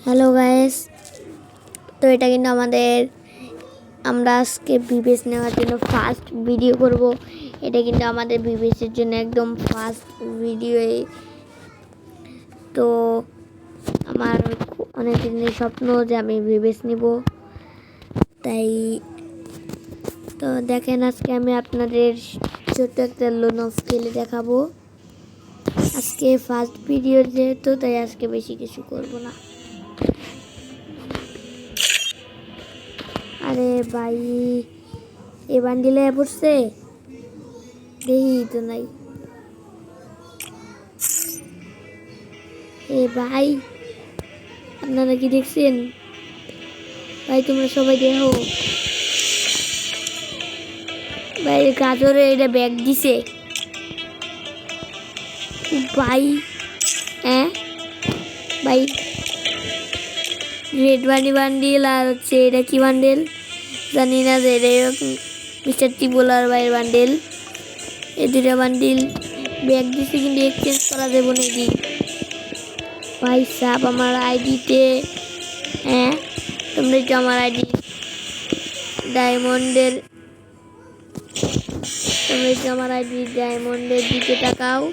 Hello guys, তো এটা কিন্তু আমরা আজকে বিবেস নেওয়ার জন্য ফার্স্ট ভিডিও করব। এটা কিন্তু আমাদের বিবেসের জন্য একদম ফার্স্ট ভিডিও। তো আমার অনেক দিনের স্বপ্ন যে আমি বিবেস নিব, তাই তো দেখেন আজকে আমি আপনাদের ছোট্ট একটা লোন অফ খেলে দেখাবো। আজকে ফার্স্ট ভিডিও যেহেতু, তাই আজকে বেশি কিছু করব না। আরে ভাই, এ বান্ডিলে পড়ছে, দেখি তো নাই। এ ভাই, আপনারা কি দেখছেন? ভাই তোমরা সবাই দেখো ভাই, গাজরে এটা ব্যাগ দিছে ভাই। হ্যাঁ ভাই, রেড বান্ডিল আর হচ্ছে এটা কি বান্ডেল জানি না, যে মিস্টার টিবোলার ভাইয়ের বান্ডেল। এই দুটা বান্ডিল ব্যাগ দিছে, কিন্তু এক্সচেঞ্জ করা দেবো নাকি ভাই সাহেব আমার আইডিতে? হ্যাঁ, তোমরা একটু আমার আইডি ডায়মন্ডের দিকে তাকাও।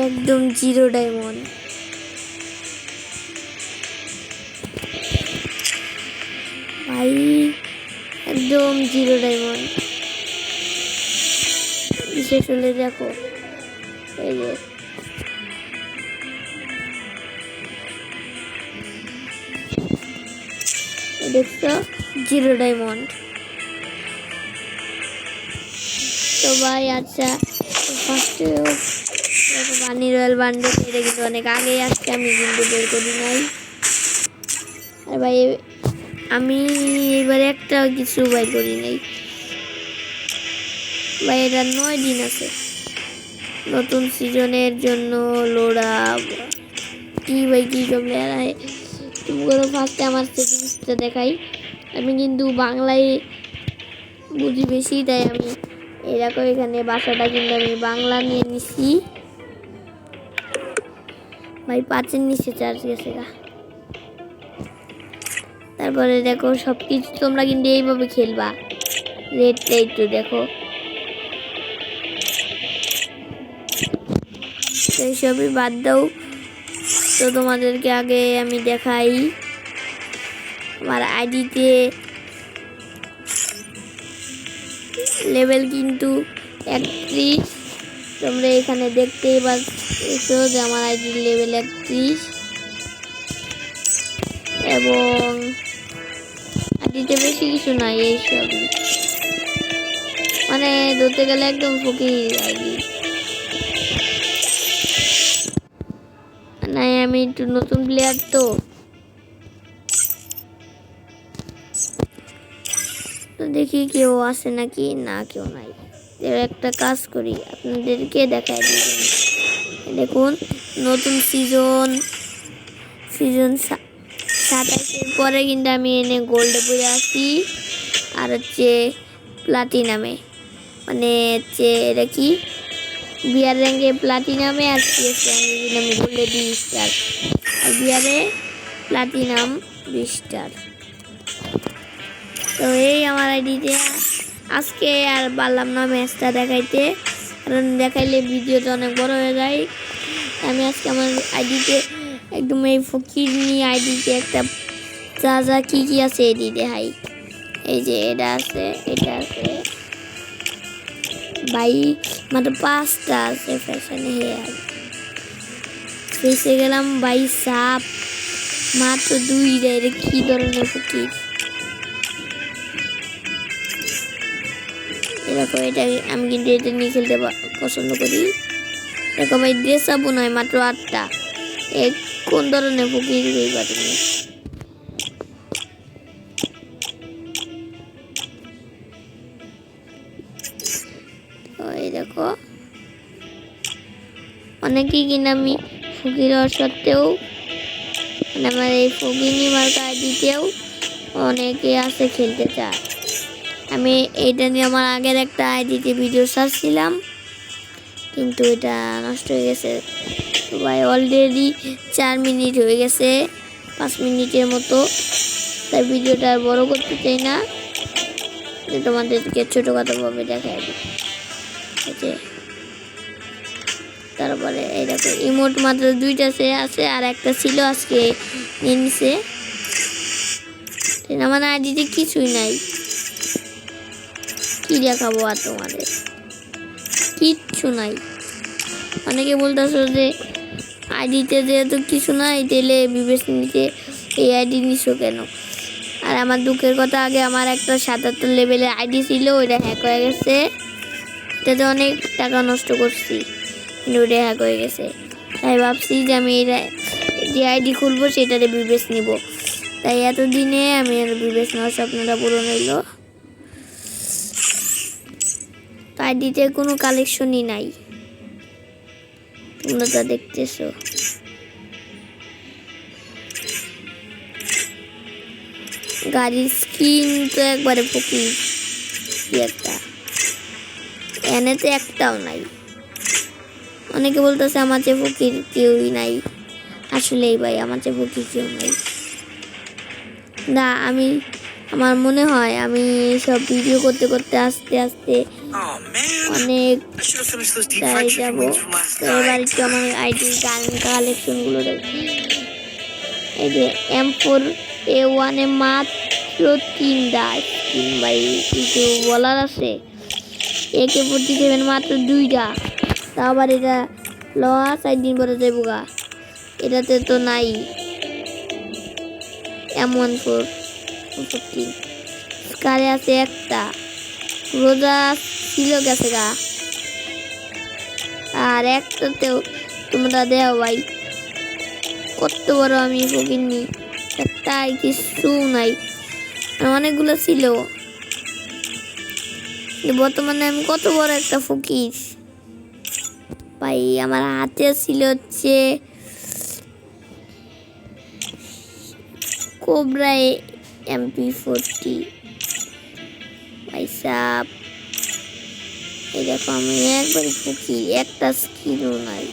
একদম জিরো ডায়মন্ড ভাই, একদম জিরো ডায়মন্ড। বিশেষ হলে দেখো, এই যে দেখছো জিরো ডায়মন্ড। তো ভাই আচ্ছা, ফার্স্টে বানি রয়্যাল বান্ডেল এটা কিন্তু অনেক আগে আসছে, আমি কিন্তু বের করি নাই। আর ভাই আমি এবারে একটা কিছু বের করি নাই ভাই। এটা 9 দিন আছে নতুন সিজনের জন্য লোড়া কি ভাই, কি সব লেখা। তুমি ফার্স্টে আমার সেটিংসটা দেখাই। আমি কিন্তু বাংলায় বুঝি বেশি, তাই আমি এরকম এখানে ভাষাটা কিন্তু আমি বাংলা নিয়ে নিছি ভাই। 5-এর নিচে চার্জ গেছে গা। তারপরে দেখো সবকিছু তোমরা কিন্তু এইভাবে খেলবা। রেডটা একটু দেখো, এইসবই বাদ দাও। তো তোমাদেরকে আগে আমি দেখাই আমার আইডিতে লেভেল কিন্তু 31। তোমরা এখানে দেখতেই পাচ্ছ যে আমার আইডির লেভেল 31, এবং আইডিতে বেশি কিছু নাই। এইসবই মানে ধরতে গেলে একদম ফকির আইডি। নাই, আমি একটু নতুন প্লেয়ার, তো দেখি কেউ আছে নাকি। না, কেউ নাই। একটা কাজ করি, আপনাদেরকে দেখাই দিই। দেখুন নতুন সিজন 27-এর পরে কিন্তু আমি এনে গোল্ডে পড়ে আসি, আর হচ্ছে প্লাটিনামে, মানে হচ্ছে এটা কি বিয়ার র্যাঙ্কে প্লাটিনামে, আর সিএস র্যাঙ্কে কিন্তু আমি গোল্ডে 2 স্টার, আর বিয়ারে প্লাটিনাম 2 স্টার। তো এই আমার আইডিতে আজকে আর পারলাম না ম্যাচটা দেখাইতে, কারণ দেখাইলে ভিডিওটা অনেক বড় হয়ে যায়। আমি আজকে আমার আইডিতে একদম এই ফকির নিয়ে আইডিতে একটা যা কি আছে এটি দেখাই। এই যে এটা আছে, এটা আছে ভাই, মাত্র 5টা আছে ফ্যাশন হেয়ার। ফেসে গেলাম ভাই সাপ, মাত্র 2টা। এটা কি ধরনের ফকির? এরকম এটা আমি কিন্তু এটা নিয়ে খেলতে পছন্দ করি। দেখো ভাই, ড্রেস আপও নয়, মাত্র 8টা। কোন ধরনের ফকির হইবা তুমি? তো এই দেখো, অনেকেই কিনা আমি ফকির হওয়ার সত্ত্বেও, মানে আমার এই ফকিনি মার্কা আইডিতেও অনেকে আছে খেলতে চায়। আমি এইটা নিয়ে আমার আগের একটা আইডিতে ভিডিও ছাড়ছিলাম, কিন্তু এটা নষ্ট হয়ে গেছে ভাই। অলরেডি 4 মিনিট হয়ে গেছে, 5 মিনিটের মতো, তাই ভিডিওটা আর বড় করতে চাই না, যে তোমাদেরকে ছোটখাটোভাবে দেখাই দিই। তারপরে এই দেখো ইমোট মাত্র 2টা আছে, আর একটা ছিল আজকে নিয়ে নিছে। আমার আইডিতে কিছুই নাই, কি দেখাবো আর তোমাদের, কিচ্ছু নাই। অনেকে বলতেছো যে আইডিতে যেহেতু কিছু নাই তাহলে বিবেশ নিতে এই আইডি নিছো কেন। আর আমার দুঃখের কথা, আগে আমার একটা 77 লেভেলের আইডি ছিল, ওইটা হ্যাক হয়ে গেছে। এটাতে অনেক টাকা নষ্ট করছি, কিন্তু ওইটা হ্যাক হয়ে গেছে। তাই ভাবছি যে আমি যে আইডি খুলবো সেটাতে বিবেশ নিব। তাই এতদিনে আমি আর বিবেশ নেওয়ার স্বপ্নটা পূরণ হইল। আইডিতে কোনো কালেকশনই নাই, তোমরা তা দেখতেছো। গাড়ির স্কিন তো একবারে ফকির একটা, এনেতে একটাও নাই। অনেকে বলতেছে আমার চেয়ে ফকির কেউই নাই, আসলেই ভাই আমার চেয়ে ফকির কেউ নাই। না, আমার মনে হয় আমি সব ভিডিও করতে করতে আস্তে আস্তে অনেক যাবো। এবার একটু আমার আইডির গান কালেকশনগুলো দেখি। এই যে M4A1 এ মাত্র 3টা স্কিন, ভাই কিছু বলার আছে। AK-47 মাত্র 2টা, তা আবার এটা লওয়া 4 দিন পরে যাবো গা, এটাতে তো নাই। M14 স্কারে আছে একটা, রোজা ছিল গেছে গা, আর একটাতেও তোমরা দেও ভাই কত বড় আমি ফকিরনি, একটা কিছু নাই। অনেকগুলো ছিল, বর্তমানে আমি কত বড় একটা ফকির ভাই। আমার হাতে ছিল হচ্ছে কোবরা MP40 ভাই সাপ। এই দেখো আমি একবার ফকির, একটা স্কিনও নাই।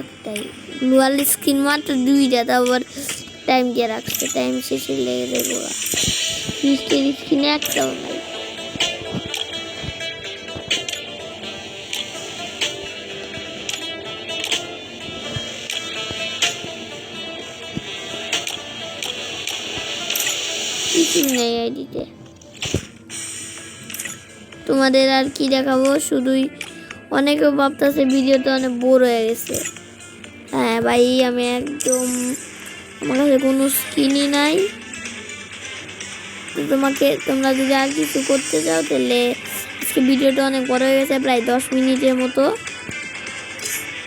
একটাই গ্লোয়াল স্কিন মাত্র 2টা, তারপর টাইম দিয়ে রাখছে, টাইম শেষে লেগে দেবো। ফিস্টের স্কিন একটাও নাই। কিছুই নেই আইডিতে। তোমাদের আর কি দেখাবো, শুধুই অনেকে ভাবতেছে ভিডিওটা অনেক বোর হয়ে গেছে। হ্যাঁ ভাই, আমি একদম, আমার কাছে কোনো স্কিনই নাই। তোমরা যদি আর কিছু করতে চাও তাহলে আজকে ভিডিওটা অনেক বড় হয়ে গেছে, প্রায় 10 মিনিটের মতো।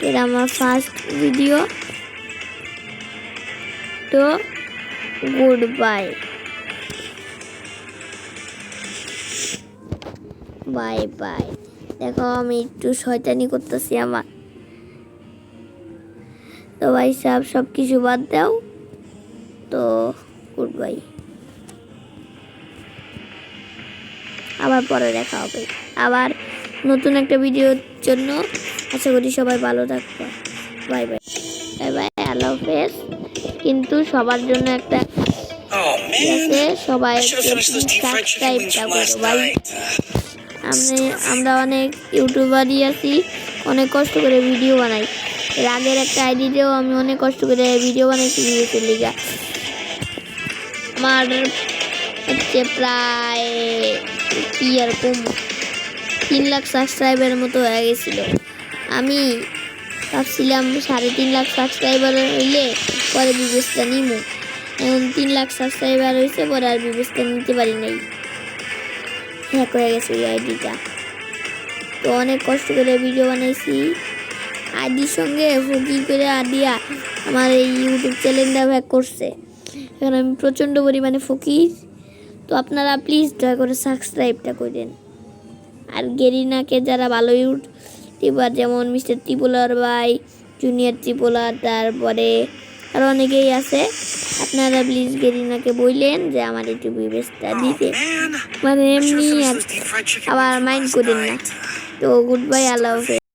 এটা আমার ফার্স্ট ভিডিও, তো গুড বাই, বাই বাই। দেখো আমি একটু শয়তানি করতেছি আমার, তো ভাই সাহেব সব কিছু বাদ দাও, তো গুড বাই, আবার পরে দেখা হবে আবার নতুন একটা ভিডিওর জন্য। আশা করি সবাই ভালো থাকবে। বাই বাই, বাই বাই, আল্লাহ হাফেজ। কিন্তু সবার জন্য একটা আছে, সবাই সাবস্ক্রাইবটা করো ভাই। আমরা অনেক ইউটিউবারই আছি, অনেক কষ্ট করে ভিডিও বানাই। এর আগের একটা আইডিতেও আমি অনেক কষ্ট করে ভিডিও বানাইছি, লিগা আমার হচ্ছে প্রায় কি আর কম 3 লাখ সাবস্ক্রাইবারের মতো হয়ে গেছিল। আমি ভাবছিলাম 3.5 লাখ সাবস্ক্রাইবার হইলে পরে বিবেচনা নিব, এখন 3 লাখ সাবস্ক্রাইবার হয়েছে, পরে আর বিবেচনা নিতে পারি নাই, হ্যাক হয়ে গেছে এই আইডিটা। তো অনেক কষ্ট করে ভিডিও বানাইছি, আইডির সঙ্গে ফকির করে আডিয়া আমার এই ইউটিউব চ্যানেলটা হ্যাক করছে। এখন আমি প্রচণ্ড পরিমাণে ফকির। তো আপনারা প্লিজ দয়া করে সাবস্ক্রাইবটা করেন। আর গেরিনাকে যারা ভালো ইউটিউবার, যেমন মিস্টার ত্রিপুলার ভাই, জুনিয়র ত্রিপুলার, তারপরে আরও অনেকেই আছে, আপনারা প্লিজ গেরিনাকে বললেন যে আমার একটু বিবেচনা দিতে, মানে এমনি আর আবার মাইন্ড করেন না। তো গুড বাই, আল্লাহ হাফেজ।